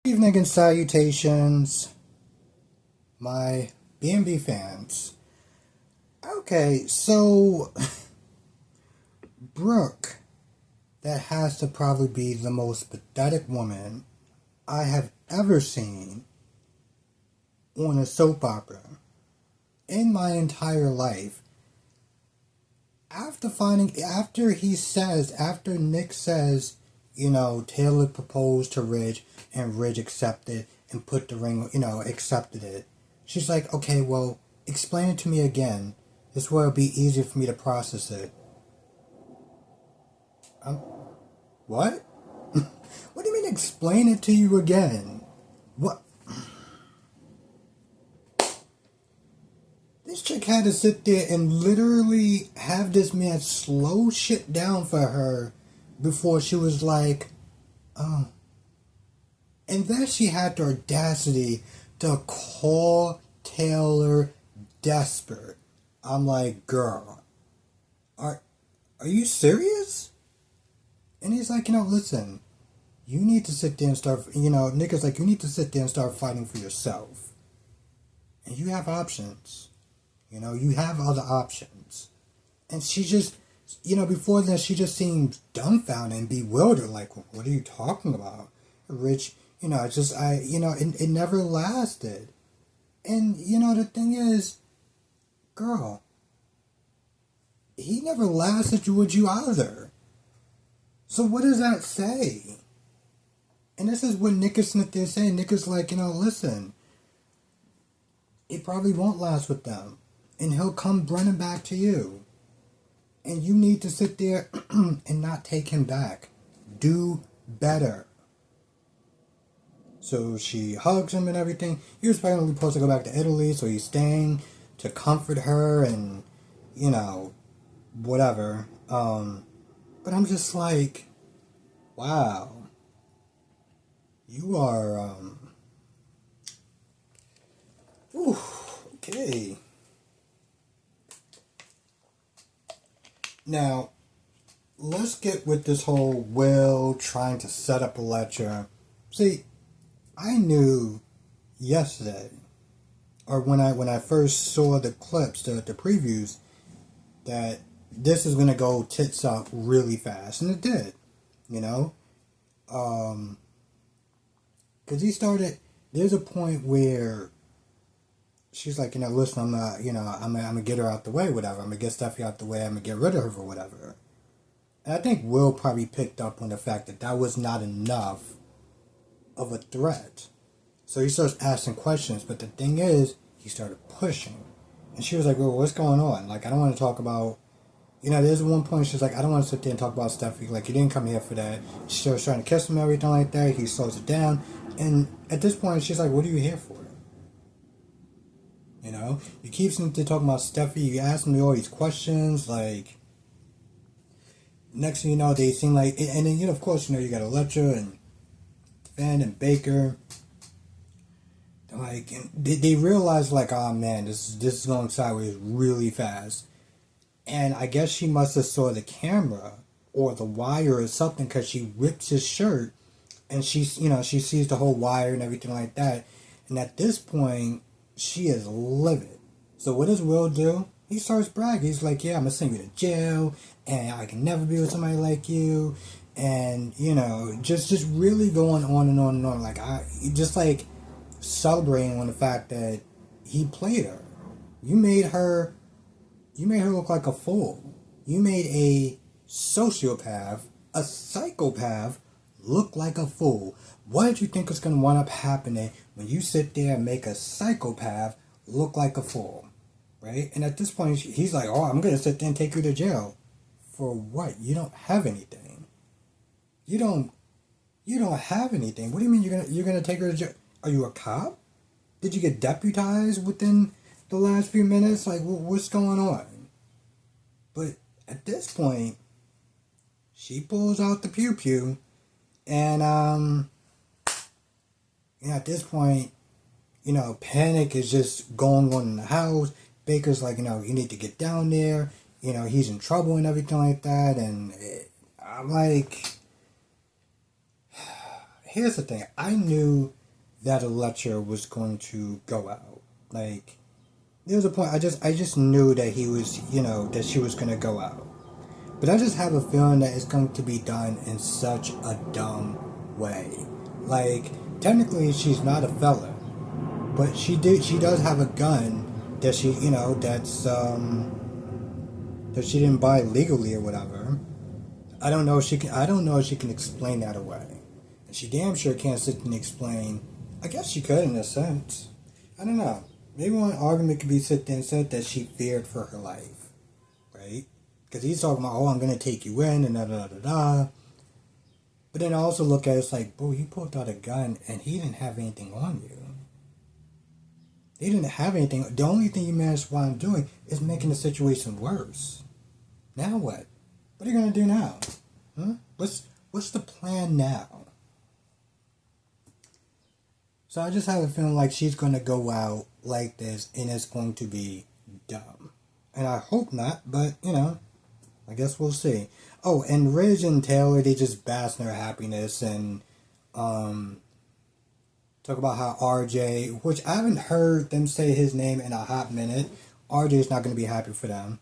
Evening and salutations, my B&B fans. Okay, so Brooke, that has to probably be the most pathetic woman I have ever seen on a soap opera in my entire life. After Nick says, Taylor proposed to Ridge and Ridge accepted and put the ring, accepted it. She's like, okay, well, explain it to me again. This way it'll be easier for me to process it. What? What do you mean explain it to you again? What? This chick had to sit there and literally have this man slow shit down for her before she was like, oh. And then she had the audacity to call Taylor desperate. I'm like, girl, are you serious? And he's like, listen, you need to sit there and start, Nick is like, you need to sit there and start fighting for yourself. And you have options. You have other options. And she just, before that, she just seemed dumbfounded and bewildered. Like, what are you talking about? Rich, it never lasted. And, the thing is, girl, he never lasted with you either. So what does that say? And this is what Nick is sitting there saying. Nick is like, listen, it probably won't last with them. And he'll come running back to you. And you need to sit there and not take him back. Do better. So she hugs him and everything. He was finally supposed to go back to Italy, so he's staying to comfort her and, whatever. But I'm just like, wow. You are, okay. Now, let's get with this whole Will trying to set up a lecture. See, I knew yesterday, or when I first saw the clips, the previews, that this is gonna go tits up really fast, and it did, because he started. There's a point where she's like, listen, I'm gonna get her out the way, whatever. I'm gonna get Steffi out the way. I'm gonna get rid of her for whatever. And I think Will probably picked up on the fact that that was not enough of a threat. So he starts asking questions, but the thing is, he started pushing. And she was like, well, what's going on? Like, I don't want to talk about, there's one point she's like, I don't want to sit there and talk about Steffi. Like, you didn't come here for that. She starts trying to kiss him and everything like that. He slows it down. And at this point, she's like, what are you here for? You keep sitting there talking about Steffi. You ask him all these questions. Like, next thing you know, they seem like, and then, of course, you got Electra and Finn and Baker. Like, and they realize, like, oh man, this is going sideways really fast. And I guess she must have saw the camera or the wire or something, because she whips his shirt and she sees the whole wire and everything like that. And at this point, she is livid. So what does Will do? He starts bragging. He's like, yeah, I'm going to send you to jail, and I can never be with somebody like you. And, just really going on and on and on. Like, just like celebrating on the fact that he played her. You made her look like a fool. You made a sociopath, a psychopath, look like a fool. What did you think is going to wind up happening when you sit there and make a psychopath look like a fool? Right? And at this point, he's like, oh, I'm going to sit there and take you to jail. For what? You don't have anything. You don't have anything. What do you mean you're gonna take her to jail? Are you a cop? Did you get deputized within the last few minutes? Like, what's going on? But at this point, she pulls out the pew pew, and at this point, panic is just going on in the house. Baker's like, you need to get down there. He's in trouble and everything like that. And I'm like, here's the thing. I knew that Electra was going to go out. Like, there was a point. I just knew that he was, that she was going to go out. But I just have a feeling that it's going to be done in such a dumb way. Like, technically, she's not a felon, but she does have a gun that she, that she didn't buy legally or whatever. I don't know if she can. I don't know if she can explain that away. And she damn sure can't sit and explain. I guess she could in a sense. I don't know. Maybe one argument could be sit there and said that she feared for her life, right? Because he's talking about, oh, I'm gonna take you in and da da da da. But then I also look at it, it's like, bro, you pulled out a gun and he didn't have anything on you. They didn't have anything. The only thing you managed to wind up doing is making the situation worse. Now what? What are you gonna do now? Huh? What's the plan now? So I just have a feeling like she's gonna go out like this and it's going to be dumb. And I hope not, but I guess we'll see. Oh, and Ridge and Taylor, they just bask in their happiness and talk about how RJ, which I haven't heard them say his name in a hot minute. RJ's not going to be happy for them.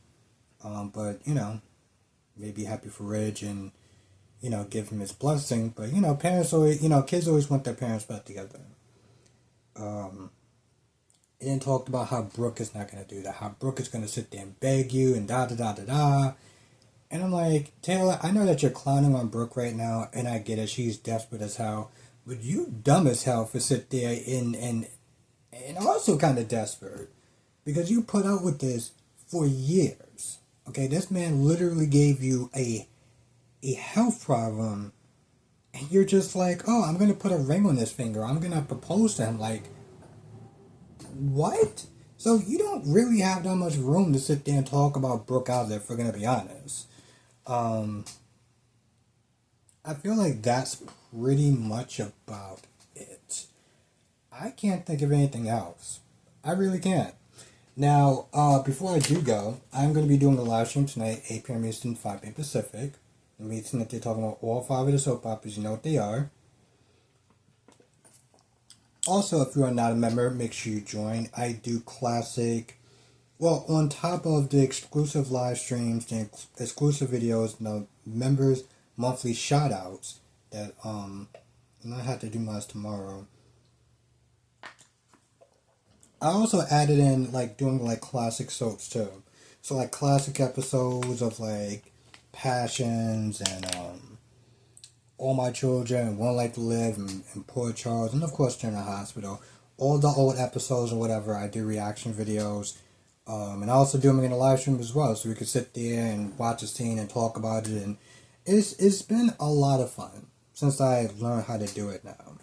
But, maybe happy for Ridge and, give him his blessing. But, parents always, kids always want their parents back together. And then talked about how Brooke is not going to do that. How Brooke is going to sit there and beg you and da da da da da. And I'm like, Taylor, I know that you're clowning on Brooke right now, and I get it. She's desperate as hell. But you dumb as hell for sit there and also kind of desperate. Because you put up with this for years. Okay, this man literally gave you a health problem. And you're just like, oh, I'm going to put a ring on his finger. I'm going to propose to him. Like, what? So you don't really have that much room to sit there and talk about Brooke out there, if we're going to be honest. I feel like that's pretty much about it. I can't think of anything else. I really can't. Now, before I do go, I'm going to be doing a live stream tonight, 8 p.m. Eastern, 5 p.m. Pacific. The meeting that they're talking about all 5 of the soap operas, you know what they are. Also, if you are not a member, make sure you join. I do classic. Well, on top of the exclusive live streams, the exclusive videos, the members' monthly shout-outs that and I have to do mine tomorrow. I also added in doing classic soaps too. So classic episodes of Passions and All My Children and One Life to Live and Poor Charles and of course General Hospital. All the old episodes or whatever, I do reaction videos. And I also do them in a live stream as well, so we could sit there and watch a scene and talk about it. And it's been a lot of fun since I learned how to do it now.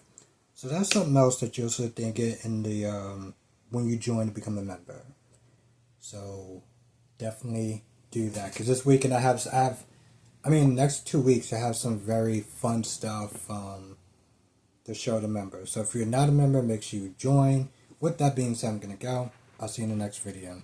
So that's something else that you'll sit there and get in the when you join to become a member. So definitely do that, because this weekend next 2 weeks I have some very fun stuff to show the members. So if you're not a member, make sure you join. With that being said, I'm gonna go. I'll see you in the next video.